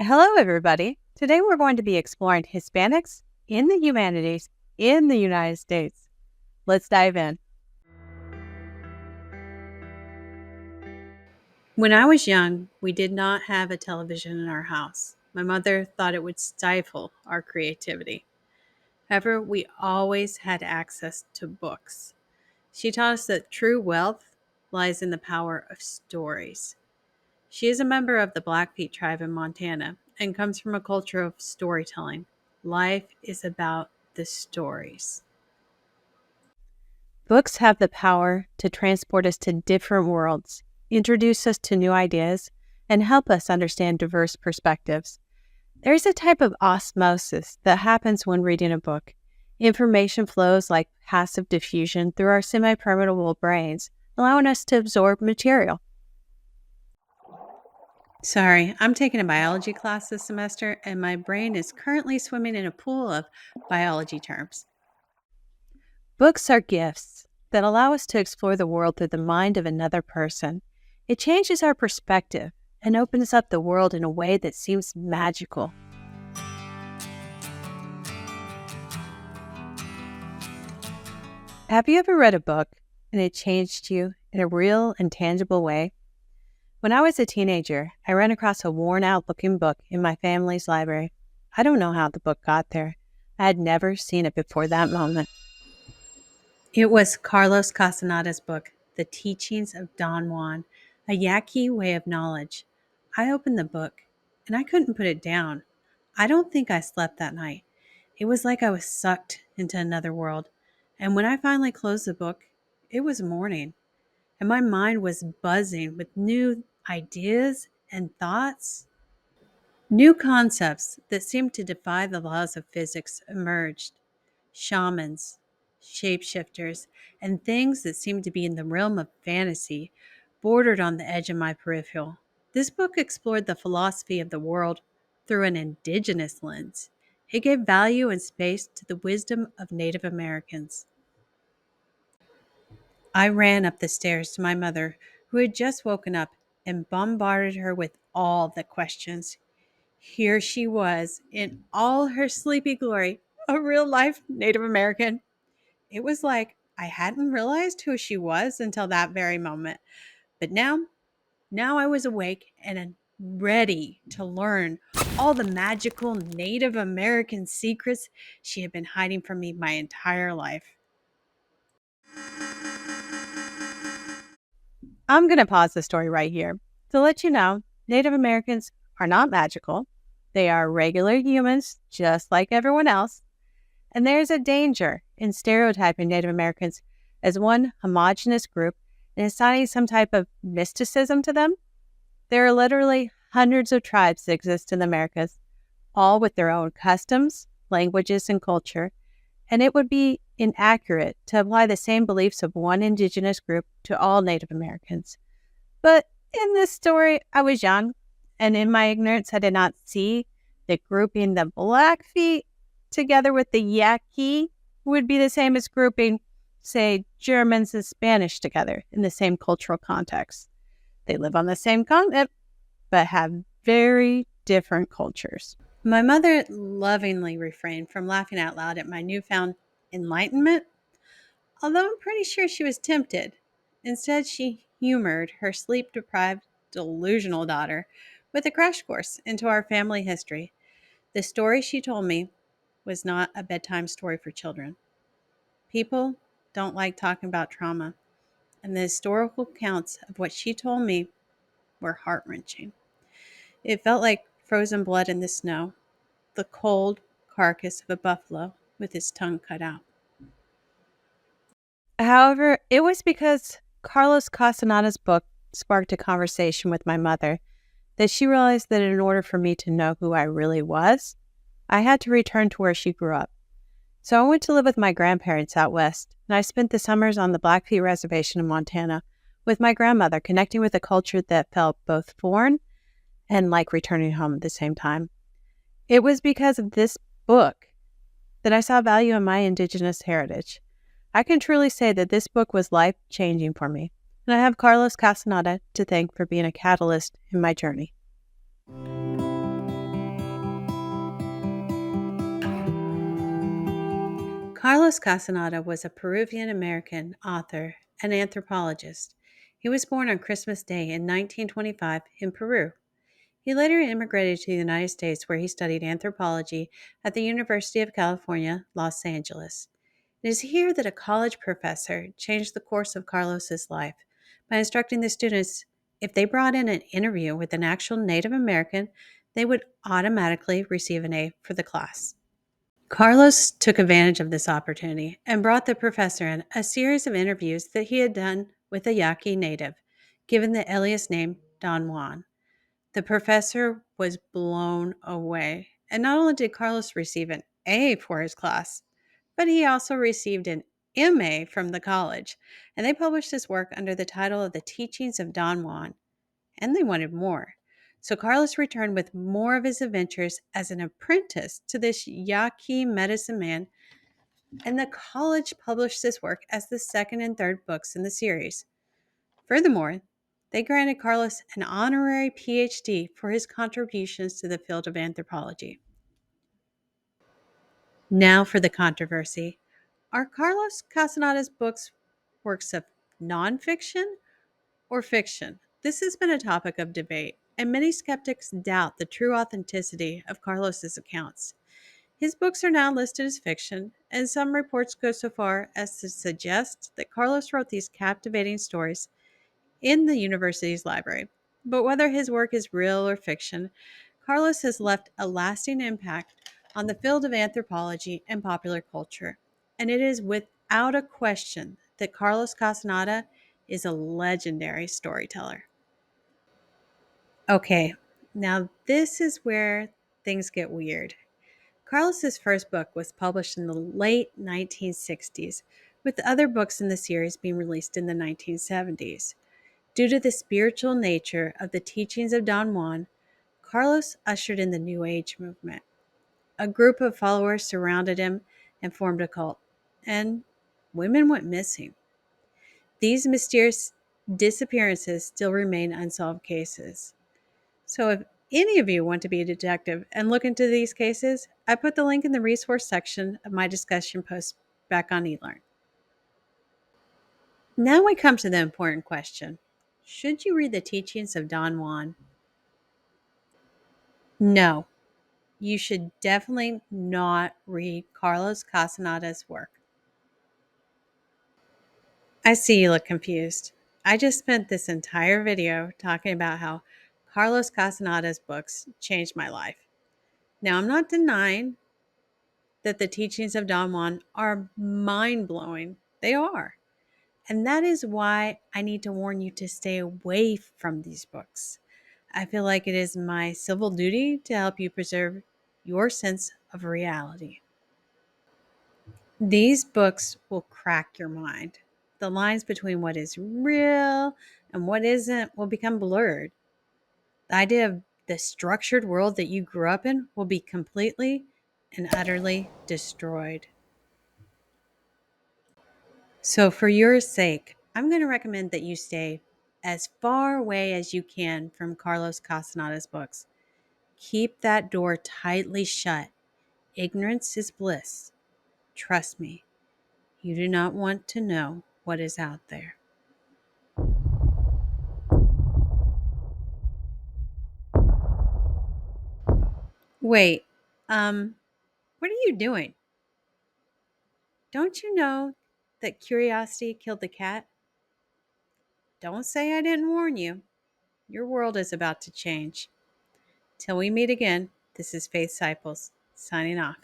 Hello, everybody. Today we're going to be exploring Hispanics in the humanities in the United States. Let's dive in. When I was young, we did not have a television in our house. My mother thought it would stifle our creativity. However, we always had access to books. She taught us that true wealth lies in the power of stories. She is a member of the Blackfeet tribe in Montana and comes from a culture of storytelling. Life is about the stories. Books have the power to transport us to different worlds, introduce us to new ideas, and help us understand diverse perspectives. There's a type of osmosis that happens when reading a book. Information flows like passive diffusion through our semi-permeable brains, allowing us to absorb material. Sorry, I'm taking a biology class this semester, and my brain is currently swimming in a pool of biology terms. Books are gifts that allow us to explore the world through the mind of another person. It changes our perspective and opens up the world in a way that seems magical. Have you ever read a book and it changed you in a real and tangible way? When I was a teenager, I ran across a worn-out looking book in my family's library. I don't know how the book got there. I had never seen it before that moment. It was Carlos Castaneda's book, The Teachings of Don Juan, a Yaqui way of knowledge. I opened the book, and I couldn't put it down. I don't think I slept that night. It was like I was sucked into another world. And when I finally closed the book, it was morning, and my mind was buzzing with new ideas and thoughts. New concepts that seemed to defy the laws of physics emerged. Shamans, shapeshifters, and things that seemed to be in the realm of fantasy bordered on the edge of my peripheral. This book explored the philosophy of the world through an indigenous lens. It gave value and space to the wisdom of Native Americans. I ran up the stairs to my mother, who had just woken up, and bombarded her with all the questions. Here she was, in all her sleepy glory, a real life Native American. It was like I hadn't realized who she was until that very moment. But now I was awake and ready to learn all the magical Native American secrets she had been hiding from me my entire life. I'm going to pause the story right here to let you know Native Americans are not magical. They are regular humans, just like everyone else. And there's a danger in stereotyping Native Americans as one homogenous group and assigning some type of mysticism to them. There are literally hundreds of tribes that exist in the Americas, all with their own customs, languages, and culture, and it would be inaccurate to apply the same beliefs of one indigenous group to all Native Americans. But in this story, I was young, and in my ignorance, I did not see that grouping the Blackfeet together with the Yaqui would be the same as grouping, say, Germans and Spanish together in the same cultural context. They live on the same continent, but have very different cultures. My mother lovingly refrained from laughing out loud at my newfound enlightenment, although I'm pretty sure she was tempted. Instead, she humored her sleep-deprived, delusional daughter with a crash course into our family history. The story she told me was not a bedtime story for children. People don't like talking about trauma, and the historical accounts of what she told me were heart-wrenching. It felt like frozen blood in the snow, the cold carcass of a buffalo with its tongue cut out. However, it was because Carlos Castaneda's book sparked a conversation with my mother that she realized that in order for me to know who I really was, I had to return to where she grew up. So I went to live with my grandparents out west, and I spent the summers on the Blackfeet Reservation in Montana with my grandmother, connecting with a culture that felt both foreign and like returning home at the same time. It was because of this book that I saw value in my indigenous heritage. I can truly say that this book was life-changing for me, and I have Carlos Castaneda to thank for being a catalyst in my journey. Carlos Castaneda was a Peruvian American author and anthropologist. He was born on Christmas Day in 1925 in Peru. He later immigrated to the United States where he studied anthropology at the University of California, Los Angeles. It is here that a college professor changed the course of Carlos's life by instructing the students if they brought in an interview with an actual Native American, they would automatically receive an A for the class. Carlos took advantage of this opportunity and brought the professor in a series of interviews that he had done with a Yaqui native, given the alias name Don Juan. The professor was blown away, and not only did Carlos receive an A for his class, but he also received an MA from the college, and they published his work under the title of the Teachings of Don Juan, and they wanted more. So Carlos returned with more of his adventures as an apprentice to this Yaqui medicine man, and the college published this work as the second and third books in the series. Furthermore, they granted Carlos an honorary PhD for his contributions to the field of anthropology. Now for the controversy. Are Carlos Castaneda's books works of nonfiction or fiction? This has been a topic of debate, and many skeptics doubt the true authenticity of Carlos's accounts. His books are now listed as fiction, and some reports go so far as to suggest that Carlos wrote these captivating stories in the university's library. But whether his work is real or fiction, Carlos has left a lasting impact on the field of anthropology and popular culture. And it is without a question that Carlos Castaneda is a legendary storyteller. Okay, now this is where things get weird. Carlos's first book was published in the late 1960s, with other books in the series being released in the 1970s. Due to the spiritual nature of the teachings of Don Juan, Carlos ushered in the New Age movement. A group of followers surrounded him and formed a cult, and women went missing. These mysterious disappearances still remain unsolved cases. So, if any of you want to be a detective and look into these cases, I put the link in the resource section of my discussion post back on eLearn. Now we come to the important question. Should you read the teachings of Don Juan? No, you should definitely not read Carlos Castaneda's work. I see you look confused. I just spent this entire video talking about how Carlos Castaneda's books changed my life. Now, I'm not denying that the teachings of Don Juan are mind blowing. They are. And that is why I need to warn you to stay away from these books. I feel like it is my civil duty to help you preserve your sense of reality. These books will crack your mind. The lines between what is real and what isn't will become blurred. The idea of the structured world that you grew up in will be completely and utterly destroyed. So, for your sake, I'm going to recommend that you stay as far away as you can from Carlos Castaneda's books. Keep that door tightly shut. Ignorance is bliss. Trust me, you do not want to know what is out there. Wait, what are you doing? Don't you know that curiosity killed the cat? Don't say I didn't warn you. Your world is about to change. Till we meet again, this is Faith Cyples, signing off.